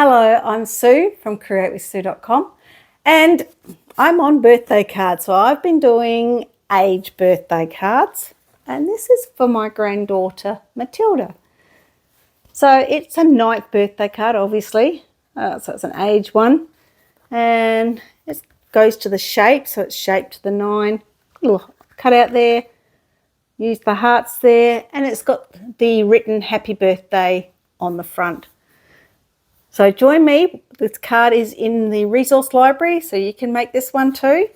Hello, I'm Sue from createwithsue.com and I'm on birthday cards. So I've been doing age birthday cards and this is for my granddaughter Matilda. So it's a 9th birthday card obviously, so it's an age one and it goes to the shape, so it's shaped to the 9. Little cutout there, use the hearts there, and it's got the written happy birthday on the front. So join me, this card is in the resource library, so you can make this one too.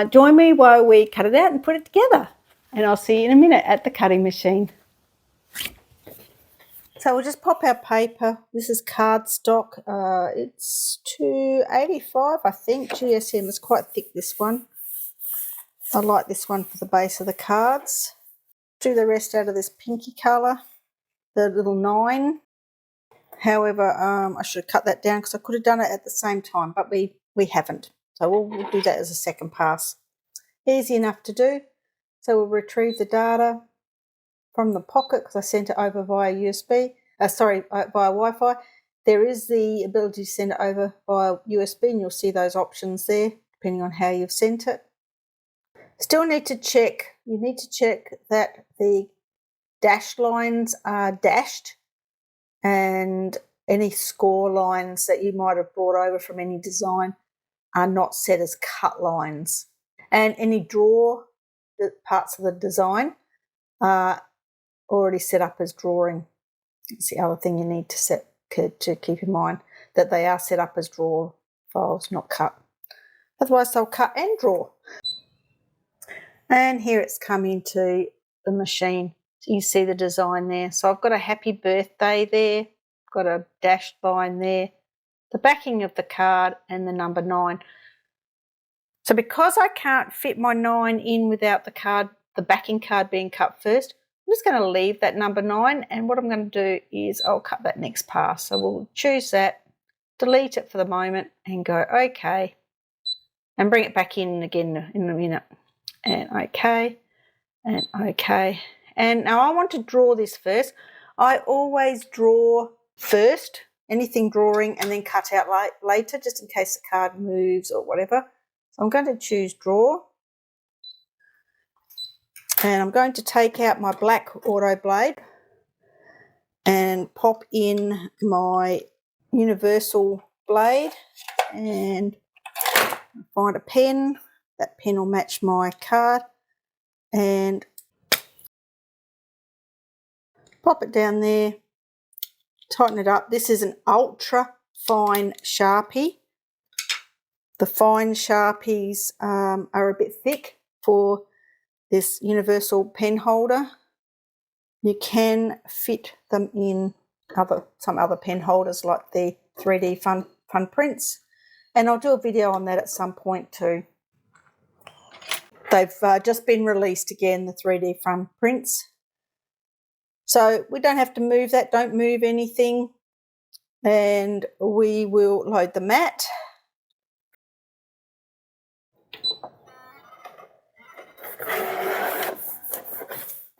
Join me while we cut it out and put it together. And I'll see you in a minute at the cutting machine. So we'll just pop our paper. This is cardstock. It's $2.85, I think. GSM is quite thick, this one. I like this one for the base of the cards. Do the rest out of this pinky colour, the little 9. However, I should have cut that down because I could have done it at the same time, but we haven't. So we'll do that as a second pass. Easy enough to do. So we'll retrieve the data from the pocket because I sent it over via USB. Via Wi-Fi. There is the ability to send it over via USB, and you'll see those options there depending on how you've sent it. Still need to check. You need to check that the dashed lines are dashed, and any score lines that you might have brought over from any design are not set as cut lines. And any draw parts of the design are already set up as drawing. It's the other thing you need to keep in mind, that they are set up as draw files, not cut. Otherwise they'll cut and draw. And here it's come into the machine. So you see the design there. So I've got a happy birthday there, got a dashed line there, the backing of the card and the number 9. So because I can't fit my 9 in without the backing card being cut first, I'm just going to leave that number 9, and what I'm going to do is I'll cut that next pass. So we'll choose that, delete it for the moment and go OK, and bring it back in again in a minute, and OK, and OK. And now I want to draw this first. I always draw first, anything drawing, and then cut out later, just in case the card moves or whatever. So I'm going to choose draw. And I'm going to take out my black auto blade and pop in my universal blade and find a pen. That pen will match my card. And pop it down there, tighten it up. This is an ultra fine Sharpie. The fine Sharpies are a bit thick for this universal pen holder. You can fit them in some other pen holders like the 3D Fun Prints, and I'll do a video on that at some point too. They've just been released again, the 3D Fun Prints. So we don't have to move that, don't move anything. And we will load the mat.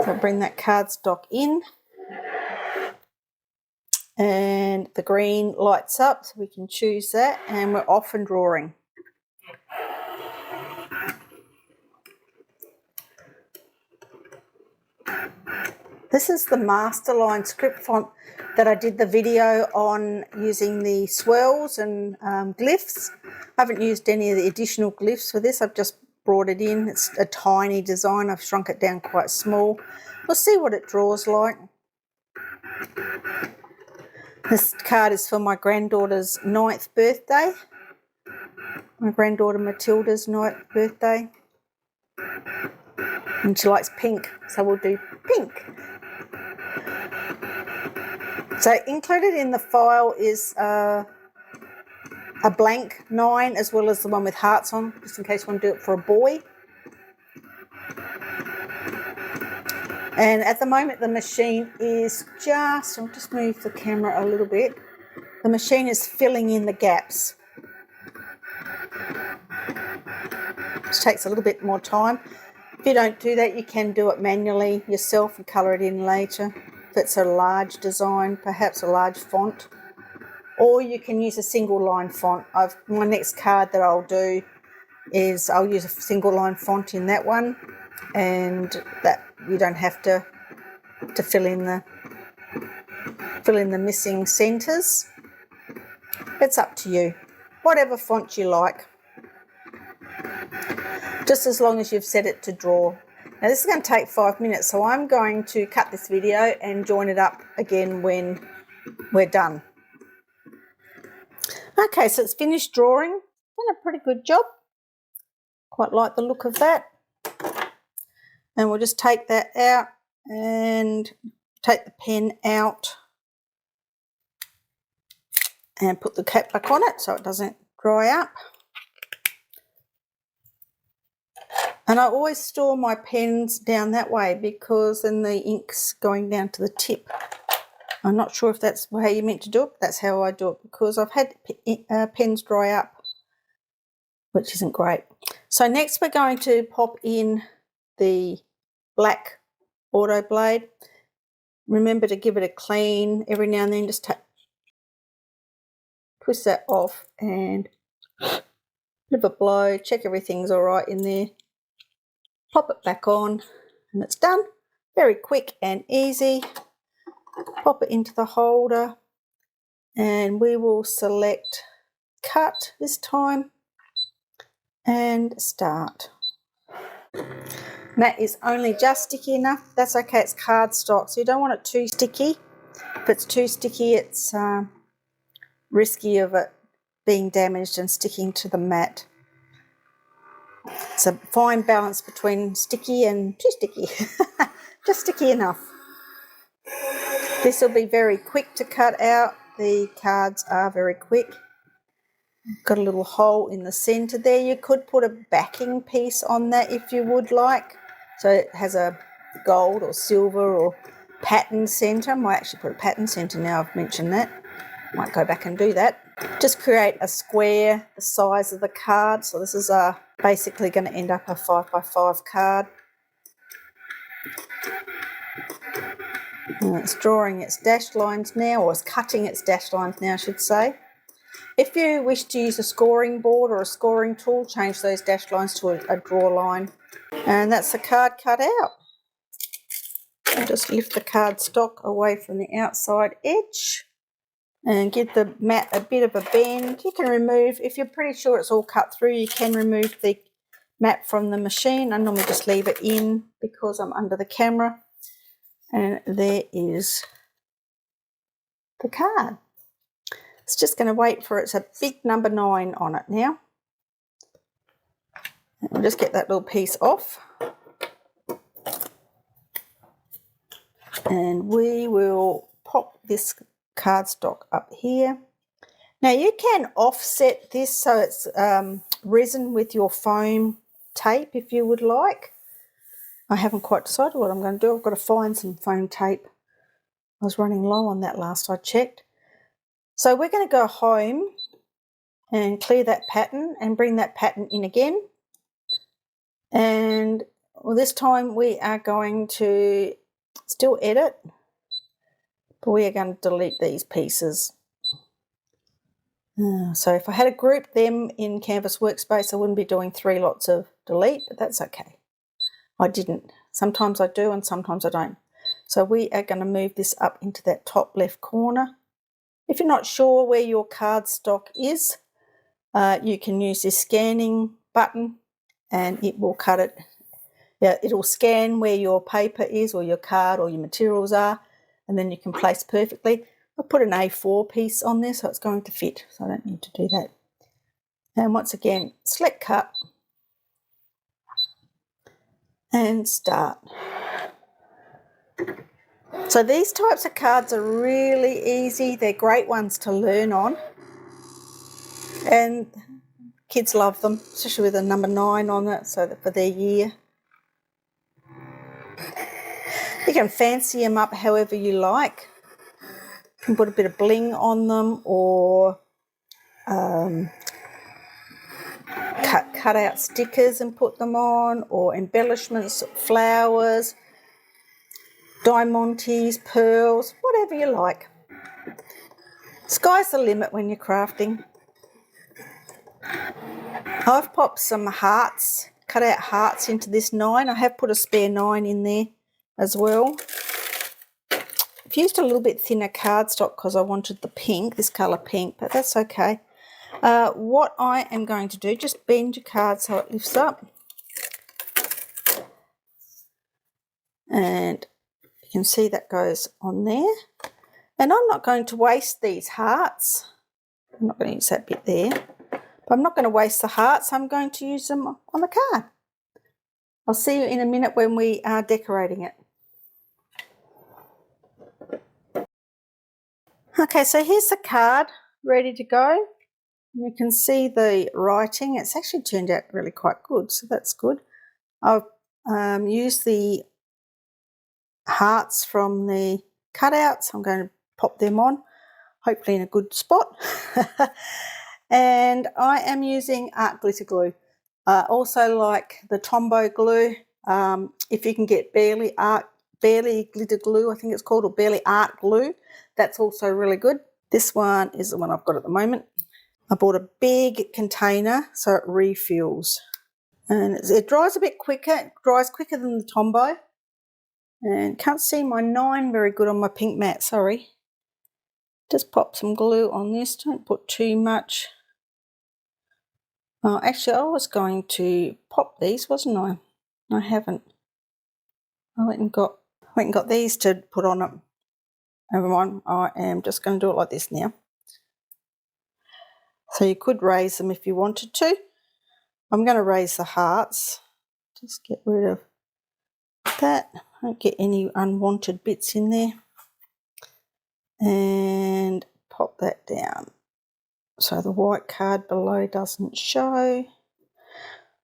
So bring that cardstock in. And the green lights up, so we can choose that, and we're off and drawing. This is the Masterline script font that I did the video on using the swirls and glyphs. I haven't used any of the additional glyphs for this. I've just brought it in. It's a tiny design. I've shrunk it down quite small. We'll see what it draws like. This card is for my granddaughter's 9th birthday. My granddaughter Matilda's 9th birthday. And she likes pink, so we'll do pink. So included in the file is a blank 9 as well as the one with hearts on, just in case you want to do it for a boy. And at the moment the machine is I'll just move the camera a little bit. The machine is filling in the gaps. It takes a little bit more time. If you don't do that, you can do it manually yourself and colour it in later. If it's a large design, perhaps a large font, or you can use a single line font. My next card that I'll do is I'll use a single line font in that one, and that you don't have to fill in the missing centres. It's up to you, whatever font you like, just as long as you've set it to draw. Now this is going to take 5 minutes, so I'm going to cut this video and join it up again when we're done. Okay, so it's finished drawing. Done a pretty good job. Quite like the look of that. And we'll just take that out and take the pen out and put the cap back on it so it doesn't dry up. And I always store my pens down that way because then the ink's going down to the tip. I'm not sure if that's how you're meant to do it, but that's how I do it because I've had pens dry up, which isn't great. So next we're going to pop in the black auto blade. Remember to give it a clean every now and then, just twist that off and give it a blow, check everything's all right in there. Pop it back on and it's done. Very quick and easy. Pop it into the holder and we will select cut this time and start. And that is only just sticky enough. That's okay, it's cardstock, so you don't want it too sticky. If it's too sticky, it's risky of it being damaged and sticking to the mat. It's a fine balance between sticky and too sticky. Just sticky enough. This will be very quick to cut out. The cards are very quick. Got a little hole in the centre there. You could put a backing piece on that if you would like. So it has a gold or silver or pattern centre. I might actually put a pattern centre now I've mentioned that. Might go back and do that. Just create a square the size of the card. So this is basically going to end up a 5x5 card. And it's drawing its dashed lines now, or it's cutting its dashed lines now, I should say. If you wish to use a scoring board or a scoring tool, change those dashed lines to a draw line. And that's the card cut out. I'll just lift the card stock away from the outside edge and give the mat a bit of a bend. You can remove, if you're pretty sure it's all cut through, you can remove the mat from the machine. I normally just leave it in because I'm under the camera. And there is the card. It's just going to wait for it's a big number 9 on it now. And we'll just get that little piece off. And we will pop this cardstock up here. Now you can offset this so it's resin with your foam tape if you would like. I haven't quite decided what I'm going to do. I've got to find some foam tape. I was running low on that last I checked. So we're going to go home and clear that pattern and bring that pattern in again. And well, this time we are going to still edit, but we are going to delete these pieces. So if I had to group them in Canvas Workspace, I wouldn't be doing 3 lots of delete, but that's okay. I didn't. Sometimes I do and sometimes I don't. So we are going to move this up into that top left corner. If you're not sure where your cardstock is, you can use this scanning button and it will cut it. Yeah, it'll scan where your paper is or your card or your materials are, and then you can place perfectly. I'll put an A4 piece on there so it's going to fit, so I don't need to do that. And once again, select cut and start. So these types of cards are really easy. They're great ones to learn on. And kids love them, especially with a number 9 on it, so that for their year. You can fancy them up however you like. You can put a bit of bling on them or cut out stickers and put them on, or embellishments, flowers, diamantes, pearls, whatever you like. Sky's the limit when you're crafting. I've popped some hearts, cut out hearts into this 9. I have put a spare 9 in there as well. I've used a little bit thinner cardstock because I wanted the pink, this colour pink, but that's okay. What I am going to do, just bend your card so it lifts up. And you can see that goes on there. And I'm not going to waste these hearts. I'm not going to use that bit there. But I'm not going to waste the hearts. I'm going to use them on the card. I'll see you in a minute when we are decorating it. Okay, so here's the card ready to go. You can see the writing. It's actually turned out really quite good, so that's good. I've used the hearts from the cutouts. I'm going to pop them on, hopefully in a good spot. And I am using art glitter glue. Also like the Tombow glue. If you can get Barely glitter glue, I think it's called, or Barely art glue, that's also really good. This one is the one I've got at the moment. I bought a big container so it refills. And it dries a bit quicker. It dries quicker than the Tombow. And can't see my 9 very good on my pink mat, sorry. Just pop some glue on this, don't put too much. Actually, I was going to pop these, wasn't I? I haven't. I went and got these to put on it. Never mind, I am just going to do it like this now. So you could raise them if you wanted to. I'm going to raise the hearts. Just get rid of that. Don't get any unwanted bits in there. And pop that down so the white card below doesn't show.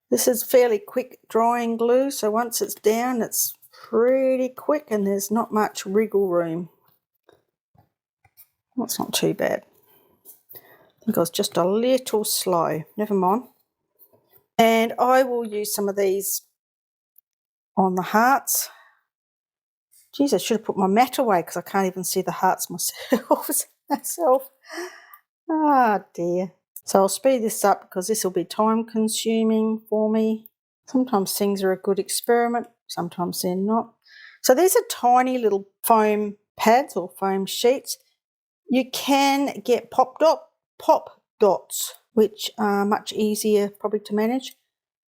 This is fairly quick drying glue, so once it's down it's pretty quick and there's not much wriggle room. That's not too bad. I think I was just a little slow. Never mind. And I will use some of these on the hearts. Geez, I should have put my mat away because I can't even see the hearts myself. Ah, dear. So I'll speed this up because this will be time consuming for me. Sometimes things are a good experiment, sometimes they're not. So these are tiny little foam pads or foam sheets. You can get pop dots, which are much easier probably to manage.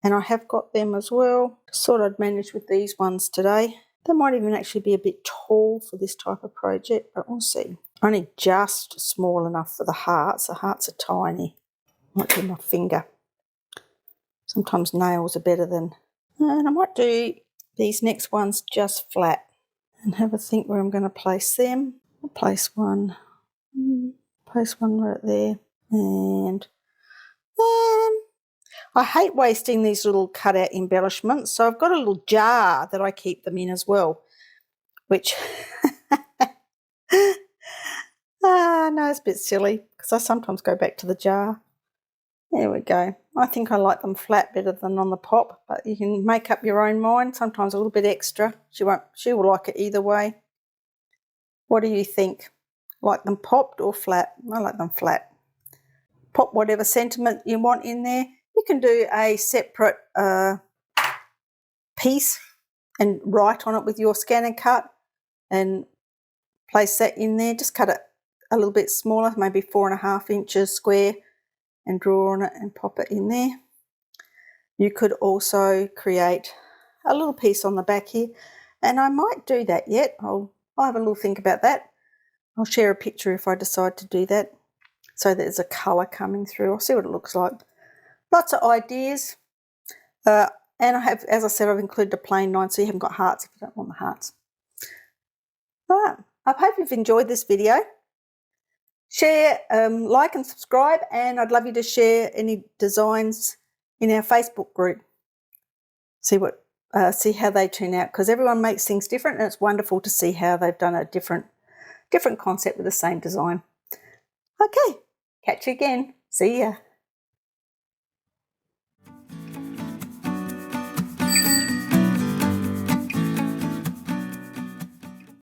And I have got them as well. Just thought I'd manage with these ones today. They might even actually be a bit tall for this type of project, but we'll see. Only just small enough for the hearts. The hearts are tiny. Might do my finger. Sometimes nails are better than... And I might do these next ones just flat and have a think where I'm going to place them. I'll place one right there. And I hate wasting these little cutout embellishments, so I've got a little jar that I keep them in as well, which... no, it's a bit silly because I sometimes go back to the jar. There we go. I think I like them flat better than on the pop, but you can make up your own mind. Sometimes a little bit extra. She will like it either way. What do you think? Like them popped or flat? I like them flat. Pop whatever sentiment you want in there. You can do a separate piece and write on it with your ScanNCut and place that in there. Just cut it a little bit smaller, maybe 4.5 inches square, and draw on it and pop it in there. You could also create a little piece on the back here, and I might do that yet. I'll have a little think about that. I'll share a picture if I decide to do that, so there's a colour coming through. I'll see what it looks like. Lots of ideas. And I have, as I said, I've included a plain 9, so you haven't got hearts if you don't want the hearts. All right. I hope you've enjoyed this video. Share, like and subscribe, and I'd love you to share any designs in our Facebook group. See how they turn out, because everyone makes things different, and it's wonderful to see how they've done a different concept with the same design. Okay, catch you again. See ya.